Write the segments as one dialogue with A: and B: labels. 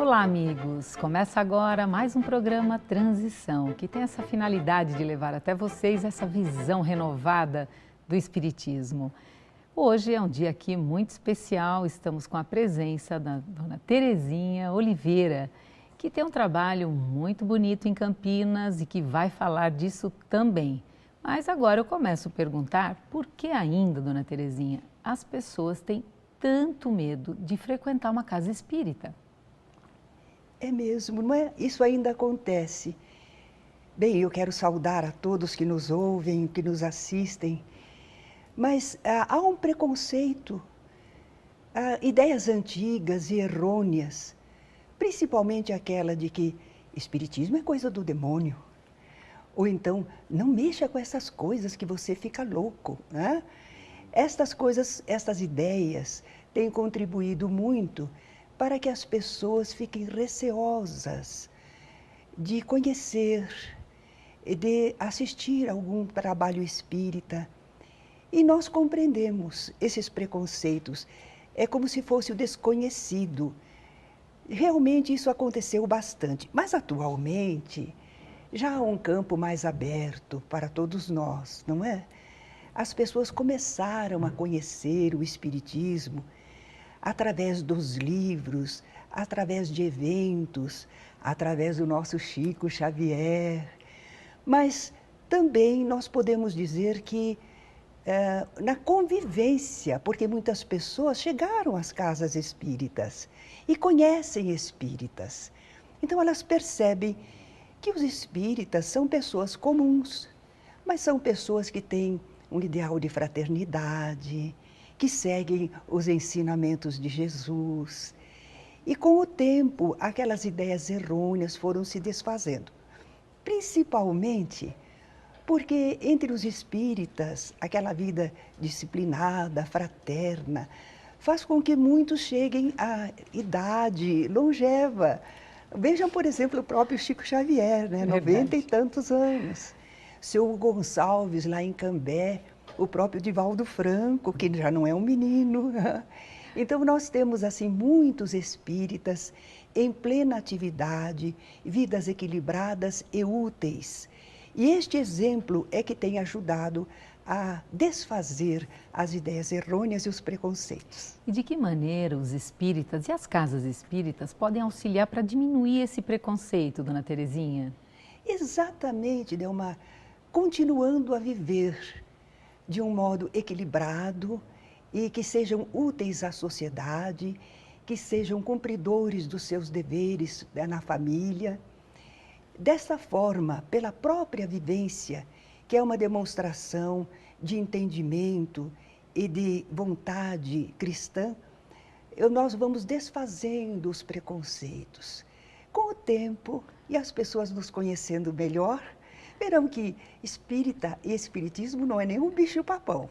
A: Olá, amigos! Começa agora mais um programa Transição, que tem essa finalidade de levar até vocês essa visão renovada do Espiritismo. Hoje é um dia aqui muito especial, estamos com a presença da dona Terezinha Oliveira, que tem um trabalho muito bonito em Campinas e que vai falar disso também. Mas agora eu começo a perguntar por que ainda, dona Terezinha, as pessoas têm tanto medo de frequentar uma casa espírita?
B: É mesmo, não é? Isso ainda acontece. Bem, eu quero saudar a todos que nos ouvem, que nos assistem, mas há um preconceito, ideias antigas e errôneas, principalmente aquela de que espiritismo é coisa do demônio, ou então não mexa com essas coisas que você fica louco, né? Estas coisas, estas ideias têm contribuído muito para que as pessoas fiquem receosas de conhecer, de assistir a algum trabalho espírita. E nós compreendemos esses preconceitos. É como se fosse o desconhecido. Realmente isso aconteceu bastante, mas atualmente já há um campo mais aberto para todos nós, não é? As pessoas começaram a conhecer o espiritismo através dos livros, através de eventos, através do nosso Chico Xavier. Mas também nós podemos dizer que na convivência, porque muitas pessoas chegaram às casas espíritas e conhecem espíritas. Então elas percebem que os espíritas são pessoas comuns, mas são pessoas que têm um ideal de fraternidade, que seguem os ensinamentos de Jesus. E com o tempo, aquelas ideias errôneas foram se desfazendo. Principalmente porque entre os espíritas, aquela vida disciplinada, fraterna, faz com que muitos cheguem à idade longeva. Vejam, por exemplo, o próprio Chico Xavier, né? 90 e tantos anos. Seu Gonçalves, lá em Cambé, o próprio Divaldo Franco, que já não é um menino. Então, nós temos, assim, muitos espíritas em plena atividade, vidas equilibradas e úteis. E este exemplo é que tem ajudado a desfazer as ideias errôneas e os preconceitos.
A: E de que maneira os espíritas e as casas espíritas podem auxiliar para diminuir esse preconceito, dona Terezinha?
B: Exatamente, Delmar, continuando a viver de um modo equilibrado e que sejam úteis à sociedade, que sejam cumpridores dos seus deveres na família. Dessa forma, pela própria vivência, que é uma demonstração de entendimento e de vontade cristã, nós vamos desfazendo os preconceitos. Com o tempo e as pessoas nos conhecendo melhor, verão que espírita e espiritismo não é nenhum bicho-papão.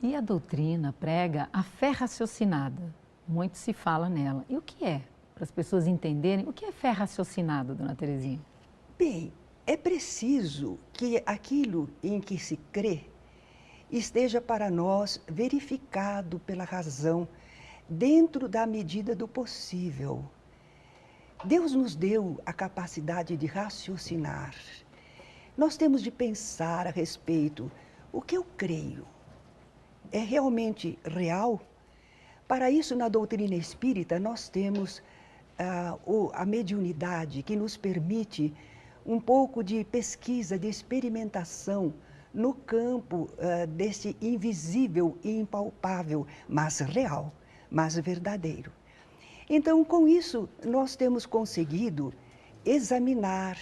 A: E a doutrina prega a fé raciocinada. Muito se fala nela. E o que é? Para as pessoas entenderem, o que é fé raciocinada, dona Terezinha?
B: Bem, é preciso que aquilo em que se crê esteja para nós verificado pela razão, dentro da medida do possível. Deus nos deu a capacidade de raciocinar. Nós temos de pensar a respeito. O que eu creio é realmente real? Para isso, na doutrina espírita, nós temos a mediunidade que nos permite um pouco de pesquisa, de experimentação no campo desse invisível e impalpável, mas real, mas verdadeiro. Então, com isso, nós temos conseguido examinar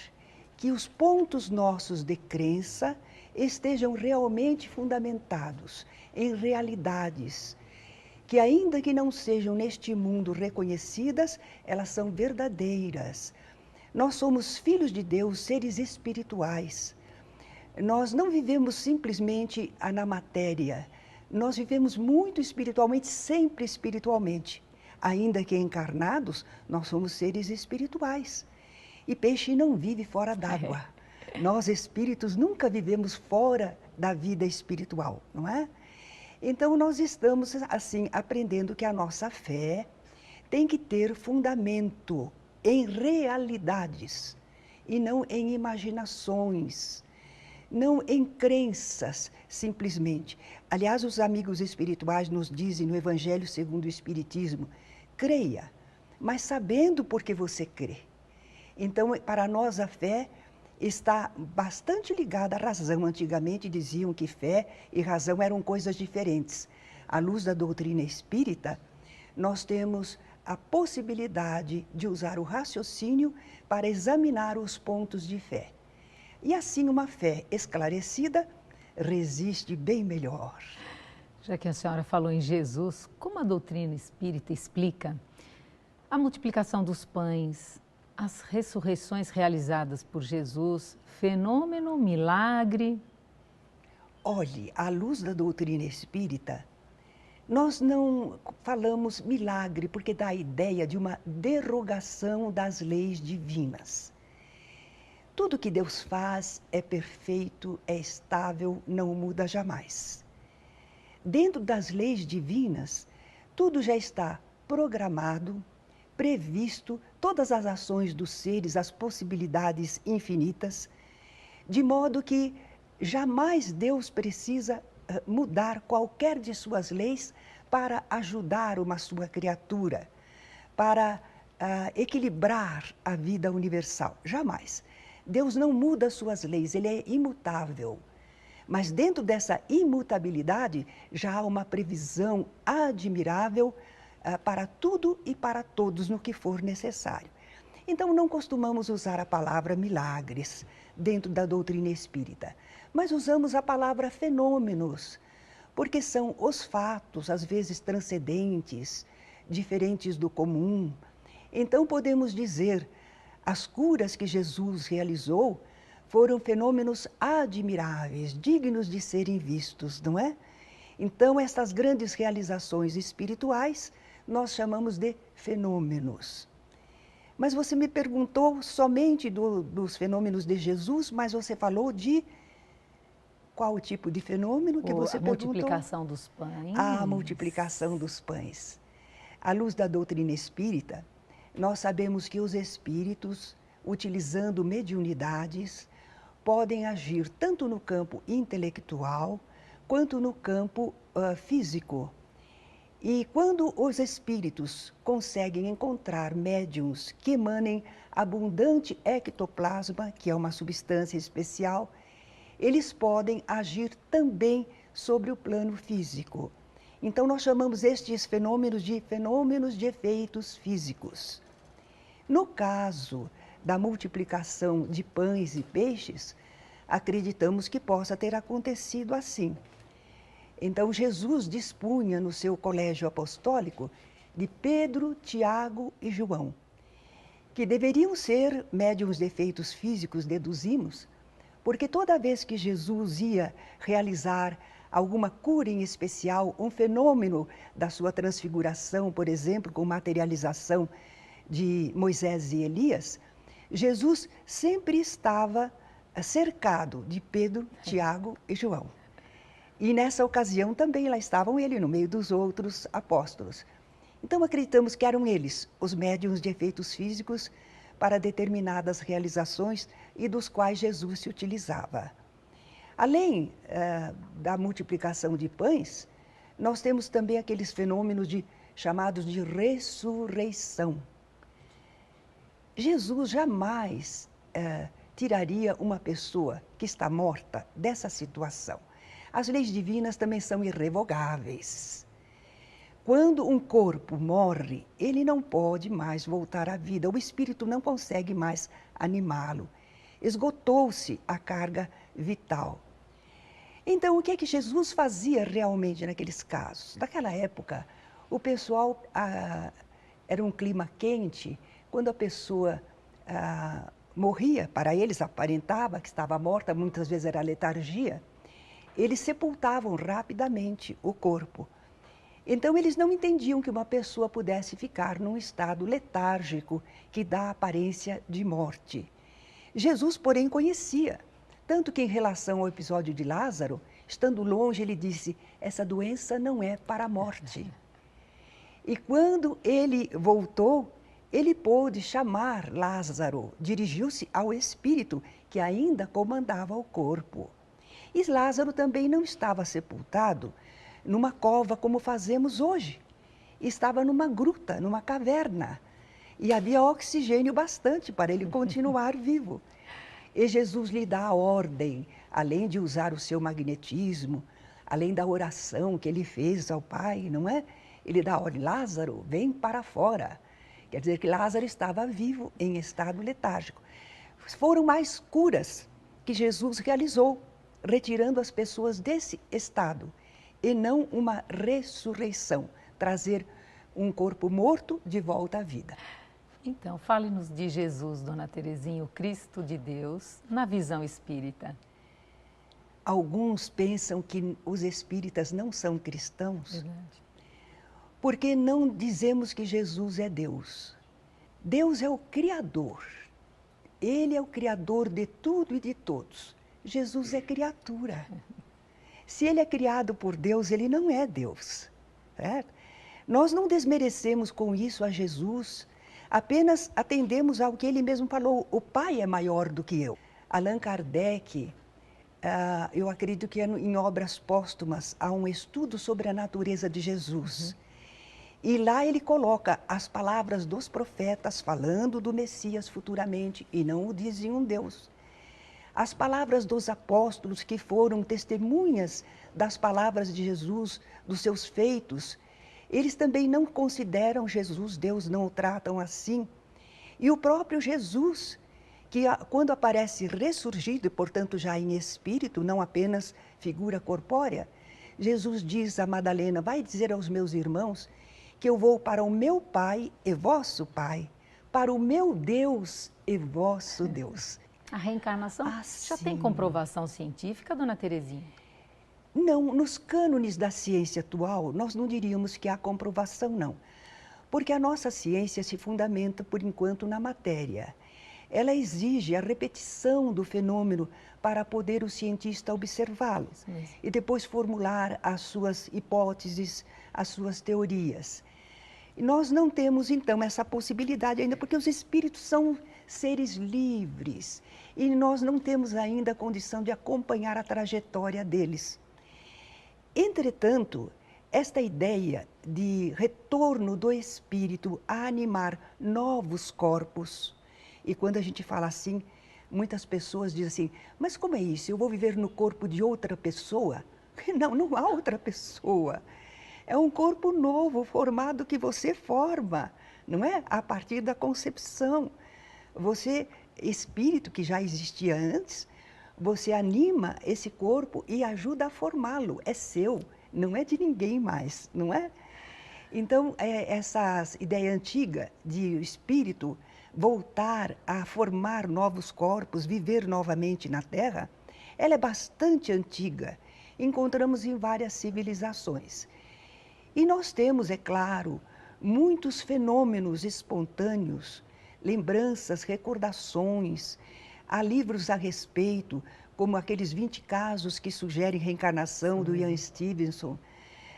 B: que os pontos nossos de crença estejam realmente fundamentados em realidades, que ainda que não sejam neste mundo reconhecidas, elas são verdadeiras. Nós somos filhos de Deus, seres espirituais. Nós não vivemos simplesmente na matéria, nós vivemos muito espiritualmente, sempre espiritualmente. Ainda que encarnados, nós somos seres espirituais. E peixe não vive fora d'água. Nós, espíritos, nunca vivemos fora da vida espiritual, não é? Então, nós estamos, assim, aprendendo que a nossa fé tem que ter fundamento em realidades e não em imaginações, não em crenças, simplesmente. Aliás, os amigos espirituais nos dizem no Evangelho segundo o Espiritismo, creia, mas sabendo por que você crê. Então, para nós a fé está bastante ligada à razão. Antigamente diziam que fé e razão eram coisas diferentes. À luz da doutrina espírita, nós temos a possibilidade de usar o raciocínio para examinar os pontos de fé. E assim uma fé esclarecida resiste bem melhor.
A: Já que a senhora falou em Jesus, como a doutrina espírita explica a multiplicação dos pães, as ressurreições realizadas por Jesus, fenômeno, milagre?
B: Olhe, à luz da doutrina espírita, nós não falamos milagre porque dá a ideia de uma derogação das leis divinas. Tudo que Deus faz é perfeito, é estável, não muda jamais. Dentro das leis divinas, tudo já está programado, previsto, todas as ações dos seres, as possibilidades infinitas, de modo que jamais Deus precisa mudar qualquer de suas leis para ajudar uma sua criatura, para equilibrar a vida universal. Jamais. Deus não muda suas leis, ele é imutável. Mas dentro dessa imutabilidade já há uma previsão admirável para tudo e para todos no que for necessário. Então não costumamos usar a palavra milagres dentro da doutrina espírita, mas usamos a palavra fenômenos, porque são os fatos, às vezes transcendentes, diferentes do comum. Então podemos dizer, as curas que Jesus realizou foram fenômenos admiráveis, dignos de serem vistos, não é? Então, essas grandes realizações espirituais nós chamamos de fenômenos. Mas você me perguntou somente dos fenômenos de Jesus, mas você falou de qual tipo de fenômeno que você perguntou?
A: A multiplicação dos pães.
B: A multiplicação dos pães. À luz da doutrina espírita, nós sabemos que os espíritos, utilizando mediunidades, podem agir tanto no campo intelectual quanto no campo físico. E quando os espíritos conseguem encontrar médiuns que emanem abundante ectoplasma, que é uma substância especial, eles podem agir também sobre o plano físico. Então, nós chamamos estes fenômenos de efeitos físicos. No caso da multiplicação de pães e peixes, acreditamos que possa ter acontecido assim. Então, Jesus dispunha no seu colégio apostólico de Pedro, Tiago e João, que deveriam ser médiuns de efeitos físicos, deduzimos, porque toda vez que Jesus ia realizar alguma cura em especial, um fenômeno da sua transfiguração, por exemplo, com materialização de Moisés e Elias, Jesus sempre estava cercado de Pedro, Tiago e João. E nessa ocasião também lá estavam ele no meio dos outros apóstolos. Então acreditamos que eram eles, os médiuns de efeitos físicos para determinadas realizações e dos quais Jesus se utilizava. Além da multiplicação de pães, nós temos também aqueles fenômenos chamados de ressurreição. Jesus jamais tiraria uma pessoa que está morta dessa situação. As leis divinas também são irrevogáveis. Quando um corpo morre, ele não pode mais voltar à vida, o espírito não consegue mais animá-lo. Esgotou-se a carga vital. Então, o que é que Jesus fazia realmente naqueles casos? Naquela época, o pessoal era um clima quente, quando a pessoa morria, para eles aparentava que estava morta, muitas vezes era letargia, eles sepultavam rapidamente o corpo. Então, eles não entendiam que uma pessoa pudesse ficar num estado letárgico que dá a aparência de morte. Jesus, porém, conhecia, tanto que em relação ao episódio de Lázaro, estando longe, ele disse, essa doença não é para a morte. E quando ele voltou, ele pôde chamar Lázaro, dirigiu-se ao espírito que ainda comandava o corpo. E Lázaro também não estava sepultado numa cova como fazemos hoje. Estava numa gruta, numa caverna. E havia oxigênio bastante para ele continuar vivo. E Jesus lhe dá a ordem, além de usar o seu magnetismo, além da oração que ele fez ao Pai, não é? Ele dá a ordem, Lázaro, vem para fora. Quer dizer que Lázaro estava vivo em estado letárgico. Foram mais curas que Jesus realizou, retirando as pessoas desse estado, e não uma ressurreição, trazer um corpo morto de volta à vida.
A: Então, fale-nos de Jesus, Dona Terezinha, o Cristo de Deus, na visão espírita.
B: Alguns pensam que os espíritas não são cristãos.
A: Verdade.
B: Porque não dizemos que Jesus é Deus. Deus é o Criador. Ele é o Criador de tudo e de todos. Jesus é criatura. Se ele é criado por Deus, ele não é Deus. Certo? Nós não desmerecemos com isso a Jesus, apenas atendemos ao que ele mesmo falou, o Pai é maior do que eu. Allan Kardec, eu acredito que em obras póstumas, há um estudo sobre a natureza de Jesus. E lá ele coloca as palavras dos profetas falando do Messias futuramente, e não o diziam Deus. As palavras dos apóstolos que foram testemunhas das palavras de Jesus, dos seus feitos, eles também não consideram Jesus Deus, não o tratam assim. E o próprio Jesus, que quando aparece ressurgido, e portanto já em espírito, não apenas figura corpórea, Jesus diz a Madalena, vai dizer aos meus irmãos que eu vou para o meu Pai e vosso Pai, para o meu Deus e vosso Deus.
A: A reencarnação já tem comprovação científica, Dona Terezinha?
B: Não, nos cânones da ciência atual, nós não diríamos que há comprovação, não. Porque a nossa ciência se fundamenta, por enquanto, na matéria. Ela exige a repetição do fenômeno para poder o cientista observá-lo e depois formular as suas hipóteses, as suas teorias. E nós não temos, então, essa possibilidade ainda, porque os espíritos são seres livres e nós não temos ainda a condição de acompanhar a trajetória deles. Entretanto, esta ideia de retorno do espírito a animar novos corpos, e quando a gente fala assim, muitas pessoas dizem assim, mas como é isso? Eu vou viver no corpo de outra pessoa? Não, não há outra pessoa. É um corpo novo, formado que você forma, não é? A partir da concepção. Você, espírito que já existia antes, você anima esse corpo e ajuda a formá-lo. É seu, não é de ninguém mais, não é? Então, essa ideia antiga de o espírito voltar a formar novos corpos, viver novamente na Terra, ela é bastante antiga. Encontramos em várias civilizações. E nós temos, é claro, muitos fenômenos espontâneos, lembranças, recordações. Há livros a respeito, como aqueles 20 casos que sugerem reencarnação do Ian Stevenson.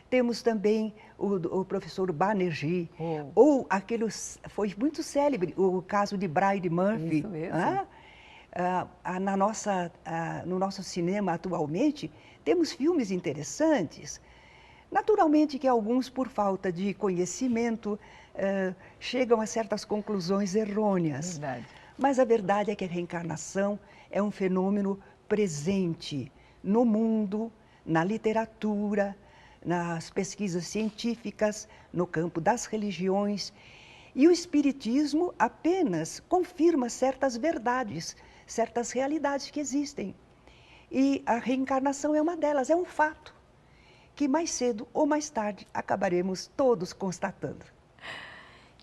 B: Temos também o professor Banerjee, ou aqueles, foi muito célebre, o caso de Bridie Murphy.
A: Isso mesmo.
B: No nosso cinema atualmente, temos filmes interessantes. Naturalmente que alguns, por falta de conhecimento, chegam a certas conclusões errôneas.
A: Verdade.
B: Mas a verdade é que a reencarnação é um fenômeno presente no mundo, na literatura, nas pesquisas científicas, no campo das religiões. E o Espiritismo apenas confirma certas verdades, certas realidades que existem. E a reencarnação é uma delas, é um fato que mais cedo ou mais tarde acabaremos todos constatando.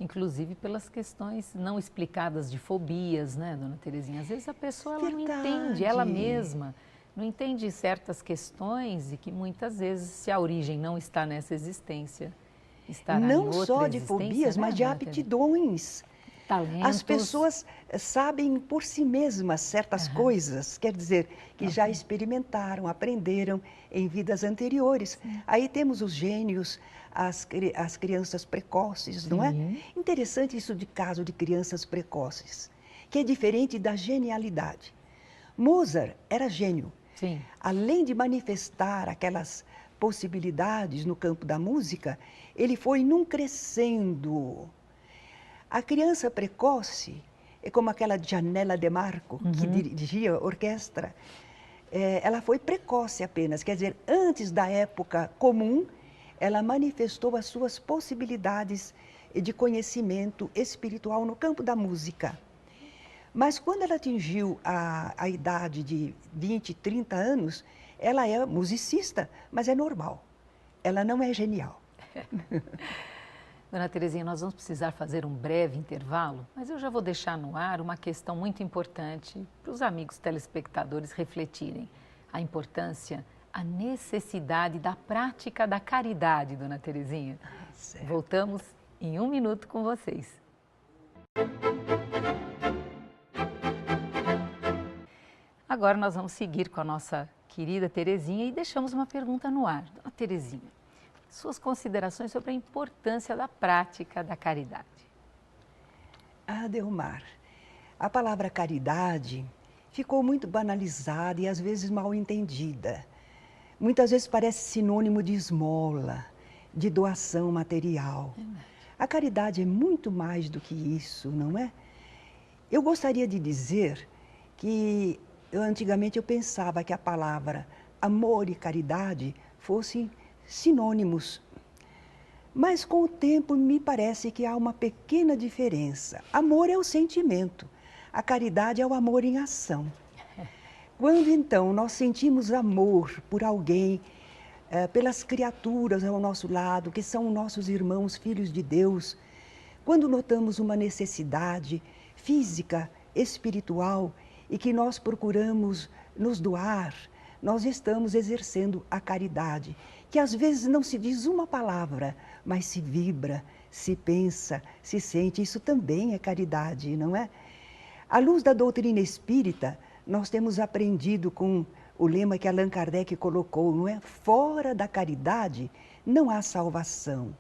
A: Inclusive pelas questões não explicadas de fobias, né, Dona Terezinha? Às vezes a pessoa ela não entende, ela mesma não entende certas questões e que muitas vezes, se a origem não está nessa existência, estará em outra
B: não só de
A: existência,
B: fobias,
A: né,
B: mas de
A: Dona Terezinha?
B: aptidões.
A: Talentos.
B: As pessoas sabem por si mesmas certas coisas, quer dizer, que já experimentaram, aprenderam em vidas anteriores. Aí temos os gênios, as crianças precoces, não é? Interessante isso de caso de crianças precoces, que é diferente da genialidade. Mozart era gênio.
A: Sim.
B: Além de manifestar aquelas possibilidades no campo da música, ele foi num crescendo. A criança precoce é como aquela Gianella De Marco, que dirigia a orquestra. Ela foi precoce apenas, quer dizer, antes da época comum, ela manifestou as suas possibilidades de conhecimento espiritual no campo da música. Mas quando ela atingiu a idade de 20, 30 anos, ela é musicista, mas é normal. Ela não é genial.
A: Dona Terezinha, nós vamos precisar fazer um breve intervalo, mas eu já vou deixar no ar uma questão muito importante para os amigos telespectadores refletirem. A importância, a necessidade da prática da caridade, Dona Terezinha.
B: Certo.
A: Voltamos em 1 minuto com vocês. Agora nós vamos seguir com a nossa querida Terezinha e deixamos uma pergunta no ar. Dona Terezinha, suas considerações sobre a importância da prática da caridade.
B: Delmar, a palavra caridade ficou muito banalizada e às vezes mal entendida. Muitas vezes parece sinônimo de esmola, de doação material. A caridade é muito mais do que isso, não é? Eu gostaria de dizer que antigamente eu pensava que a palavra amor e caridade fossem sinônimos. Mas com o tempo me parece que há uma pequena diferença. Amor é o sentimento, a caridade é o amor em ação. Quando então nós sentimos amor por alguém, pelas criaturas ao nosso lado, que são nossos irmãos, filhos de Deus, quando notamos uma necessidade física, espiritual, e que nós procuramos nos doar, nós estamos exercendo a caridade, que às vezes não se diz uma palavra, mas se vibra, se pensa, se sente. Isso também é caridade, não é? À luz da doutrina espírita, nós temos aprendido com o lema que Allan Kardec colocou, não é? Fora da caridade não há salvação.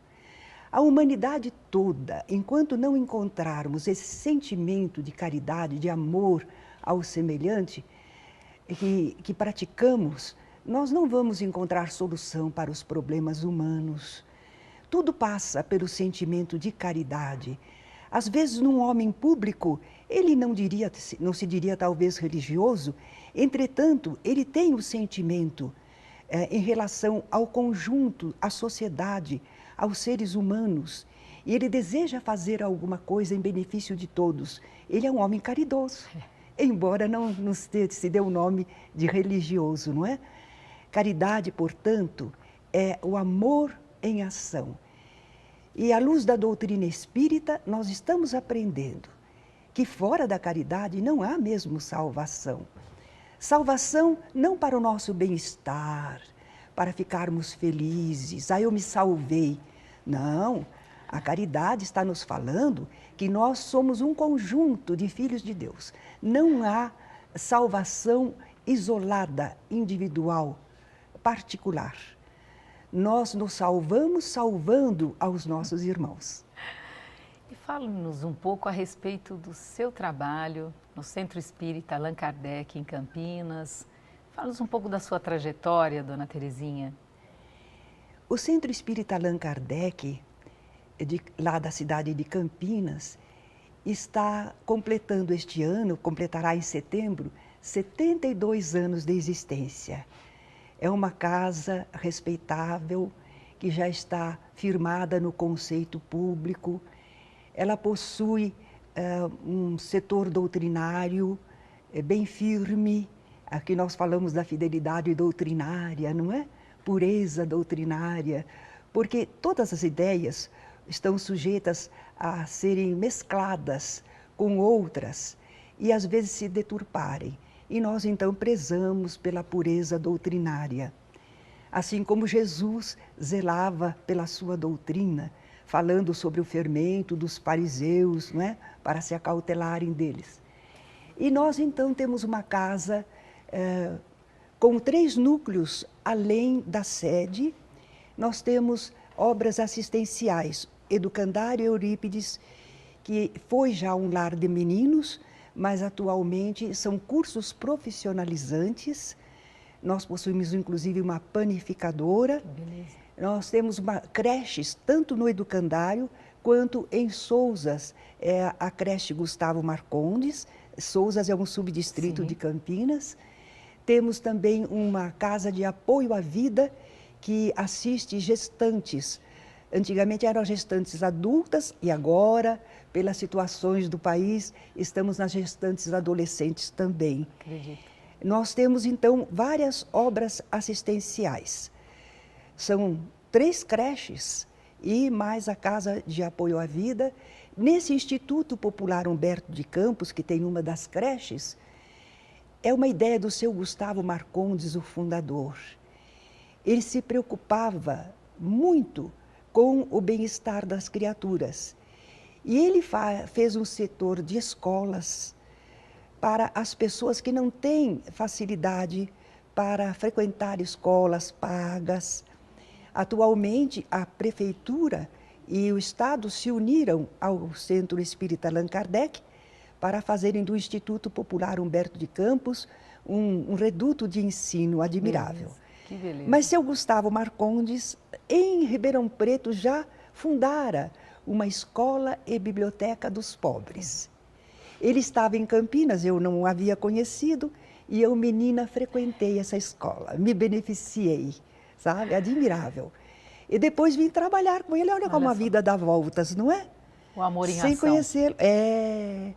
B: A humanidade toda, enquanto não encontrarmos esse sentimento de caridade, de amor ao semelhante que praticamos, nós não vamos encontrar solução para os problemas humanos. Tudo passa pelo sentimento de caridade. Às vezes, num homem público, ele não se diria talvez religioso, entretanto, ele tem o sentimento em relação ao conjunto, à sociedade, aos seres humanos, e ele deseja fazer alguma coisa em benefício de todos. Ele é um homem caridoso, embora não se dê o nome de religioso, não é? Caridade, portanto, é o amor em ação. E à luz da doutrina espírita, nós estamos aprendendo que fora da caridade não há mesmo salvação. Salvação não para o nosso bem-estar, para ficarmos felizes, eu me salvei. Não, a caridade está nos falando que nós somos um conjunto de filhos de Deus. Não há salvação isolada, individual, particular. Nós nos salvamos salvando aos nossos irmãos.
A: E fale-nos um pouco a respeito do seu trabalho no Centro Espírita Allan Kardec, em Campinas. Fale-nos um pouco da sua trajetória, Dona Terezinha.
B: O Centro Espírita Allan Kardec, lá da cidade de Campinas, está completando este ano, completará em setembro, 72 anos de existência. É uma casa respeitável, que já está firmada no conceito público. Ela possui um setor doutrinário bem firme. Aqui nós falamos da fidelidade doutrinária, não é? Pureza doutrinária, porque todas as ideias estão sujeitas a serem mescladas com outras e às vezes se deturparem. E nós então prezamos pela pureza doutrinária. Assim como Jesus zelava pela sua doutrina, falando sobre o fermento dos fariseus, não é? Para se acautelarem deles. E nós, então, temos uma casa com 3 núcleos além da sede. Nós temos obras assistenciais, Educandário Eurípides, que foi já um lar de meninos, mas atualmente são cursos profissionalizantes. Nós possuímos, inclusive, uma panificadora.
A: Beleza.
B: Nós temos creches, tanto no Educandário, quanto em Sousas, a creche Gustavo Marcondes. Sousas é um subdistrito de Campinas. Temos também uma casa de apoio à vida, que assiste gestantes. Antigamente eram gestantes adultas e agora, pelas situações do país, estamos nas gestantes adolescentes também.
A: Acredito.
B: Nós temos, então, várias obras assistenciais. São 3 creches e mais a Casa de Apoio à Vida. Nesse Instituto Popular Humberto de Campos, que tem uma das creches, é uma ideia do seu Gustavo Marcondes, o fundador. Ele se preocupava muito com o bem-estar das criaturas. E ele fez um setor de escolas para as pessoas que não têm facilidade para frequentar escolas pagas. Atualmente, a Prefeitura e o Estado se uniram ao Centro Espírita Allan Kardec para fazerem do Instituto Popular Humberto de Campos um reduto de ensino admirável.
A: Beleza. Que beleza.
B: Mas seu Gustavo Marcondes, em Ribeirão Preto, já fundara uma escola e biblioteca dos pobres. Ele estava em Campinas, eu não o havia conhecido, e eu, menina, frequentei essa escola, me beneficiei, sabe? Admirável. E depois vim trabalhar com ele, olha como a vida dá voltas, não é?
A: O amor em
B: Sem
A: ação.
B: conhecê-lo.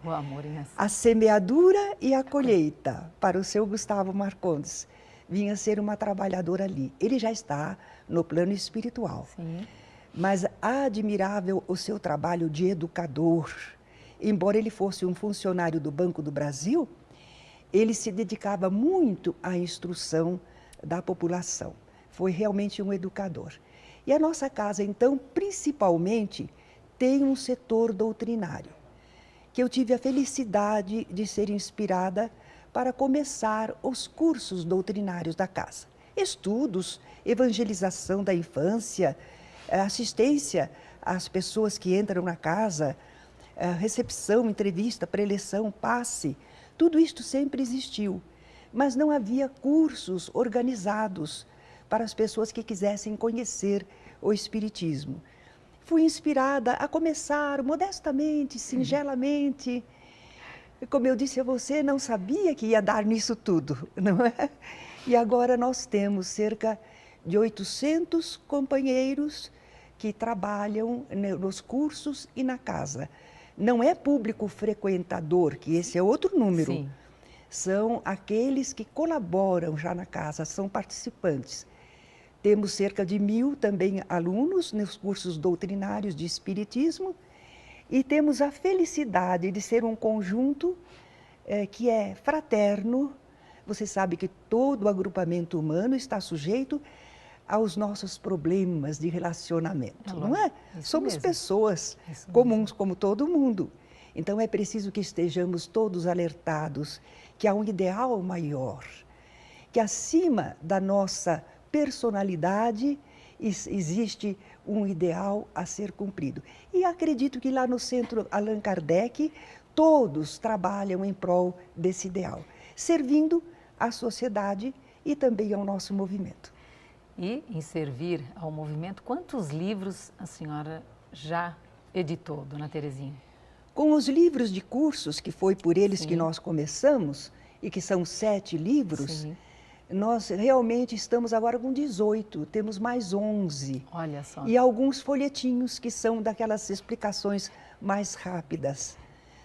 A: O amor em ação.
B: A semeadura e a colheita para o seu Gustavo Marcondes. Vinha ser uma trabalhadora ali. Ele já está no plano espiritual.
A: Sim.
B: Mas admirável o seu trabalho de educador. Embora ele fosse um funcionário do Banco do Brasil, ele se dedicava muito à instrução da população. Foi realmente um educador. E a nossa casa, então, principalmente, tem um setor doutrinário, que eu tive a felicidade de ser inspirada para começar os cursos doutrinários da casa. Estudos, evangelização da infância, assistência às pessoas que entram na casa, recepção, entrevista, preleção, passe, tudo isto sempre existiu. Mas não havia cursos organizados para as pessoas que quisessem conhecer o Espiritismo. Fui inspirada a começar modestamente, singelamente. Como eu disse a você, não sabia que ia dar nisso tudo, não é? E agora nós temos cerca de 800 companheiros que trabalham nos cursos e na casa. Não é público frequentador, que esse é outro número.
A: Sim.
B: São aqueles que colaboram já na casa, são participantes. Temos cerca de 1000 também alunos nos cursos doutrinários de Espiritismo e temos a felicidade de ser um conjunto que é fraterno. Você sabe que todo o agrupamento humano está sujeito aos nossos problemas de relacionamento, não é? Somos pessoas comuns como todo mundo. Então é preciso que estejamos todos alertados que há um ideal maior, que acima da nossa personalidade existe um ideal a ser cumprido. E acredito que lá no Centro Allan Kardec todos trabalham em prol desse ideal, servindo à sociedade e também ao nosso movimento.
A: E em servir ao movimento, quantos livros a senhora já editou, dona Terezinha?
B: Com os livros de cursos, que foi por eles
A: Sim.
B: que nós começamos, e que são 7 livros,
A: Sim.
B: nós realmente estamos agora com 18, temos mais 11.
A: Olha só.
B: E alguns folhetinhos que são daquelas explicações mais rápidas.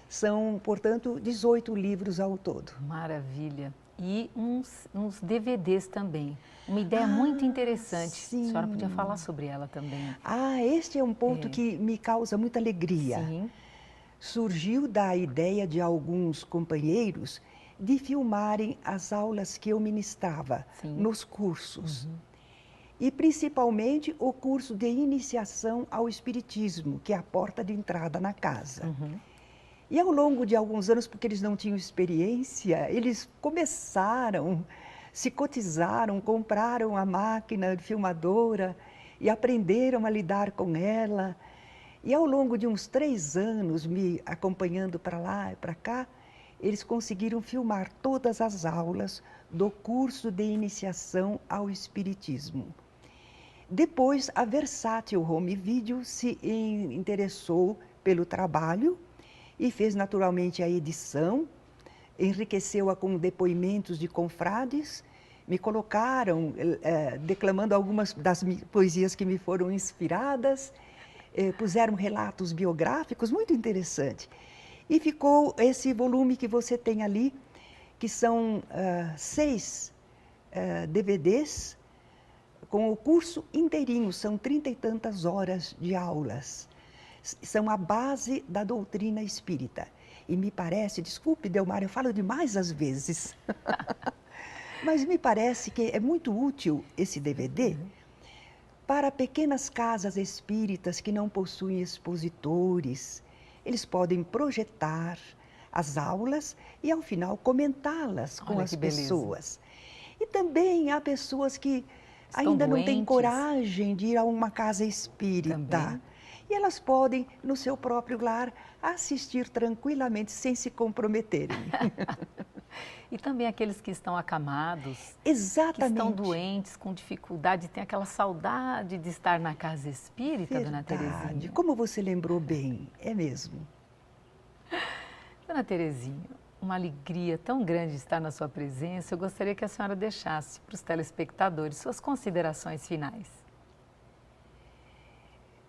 B: São, portanto, 18 livros ao todo.
A: Maravilha. E uns DVDs também. Uma ideia muito interessante.
B: Sim.
A: A senhora podia falar sobre ela também.
B: Este é um ponto que me causa muita alegria.
A: Sim.
B: Surgiu da ideia de alguns companheiros de filmarem as aulas que eu ministrava nos cursos. e principalmente o curso de iniciação ao Espiritismo, que é a porta de entrada na casa. E ao longo de alguns anos, porque eles não tinham experiência, eles começaram, se cotizaram, compraram a máquina filmadora e aprenderam a lidar com ela. E ao longo de uns 3 anos, me acompanhando para lá e para cá, eles conseguiram filmar todas as aulas do curso de iniciação ao Espiritismo. Depois, a Versátil Home Video se interessou pelo trabalho e fez naturalmente a edição, enriqueceu-a com depoimentos de confrades, me colocaram declamando algumas das poesias que me foram inspiradas, puseram relatos biográficos, muito interessante. E ficou esse volume que você tem ali, que são 6 DVDs, com o curso inteirinho, são 30 e tantas horas de aulas. São a base da doutrina espírita. E me parece, desculpe, Delmar, eu falo demais às vezes, mas me parece que é muito útil esse DVD para pequenas casas espíritas que não possuem expositores. Eles podem projetar as aulas e, ao final, comentá-las com as pessoas. E também há pessoas que ainda não têm coragem de ir a uma casa espírita. Também. E elas podem, no seu próprio lar, assistir tranquilamente, sem se comprometerem.
A: E também aqueles que estão acamados,
B: exatamente,
A: que estão doentes, com dificuldade, têm aquela saudade de estar na casa espírita, Dona Terezinha.
B: Como você lembrou bem, é mesmo.
A: Dona Terezinha, uma alegria tão grande estar na sua presença. Eu gostaria que a senhora deixasse para os telespectadores suas considerações finais.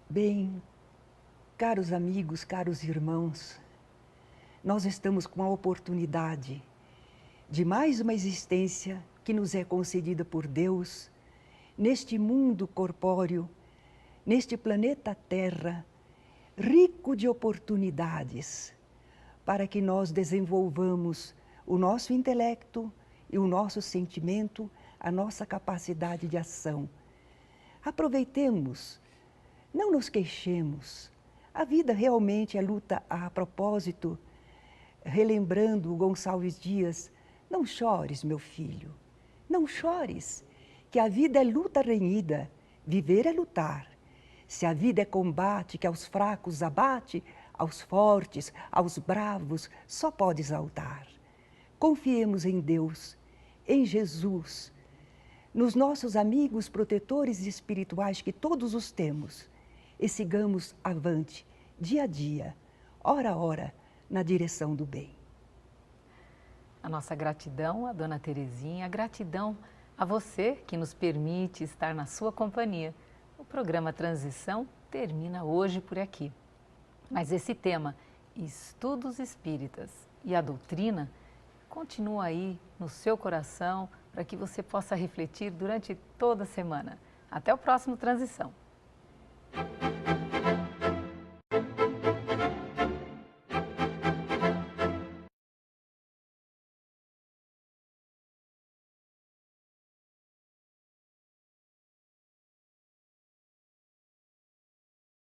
B: Bem, caros amigos, caros irmãos, nós estamos com a oportunidade de mais uma existência que nos é concedida por Deus neste mundo corpóreo, neste planeta Terra, rico de oportunidades, para que nós desenvolvamos o nosso intelecto e o nosso sentimento, a nossa capacidade de ação. Aproveitemos, não nos queixemos. A vida realmente é luta a propósito. Relembrando o Gonçalves Dias, não chores, meu filho, não chores, que a vida é luta renhida, viver é lutar. Se a vida é combate que aos fracos abate, aos fortes, aos bravos, só pode exaltar. Confiemos em Deus, em Jesus, nos nossos amigos protetores espirituais que todos os temos, e sigamos avante, dia a dia, hora a hora, na direção do bem.
A: A nossa gratidão à Dona Terezinha, a gratidão a você que nos permite estar na sua companhia. O programa Transição termina hoje por aqui. Mas esse tema, estudos espíritas e a doutrina, continua aí no seu coração para que você possa refletir durante toda a semana. Até o próximo Transição.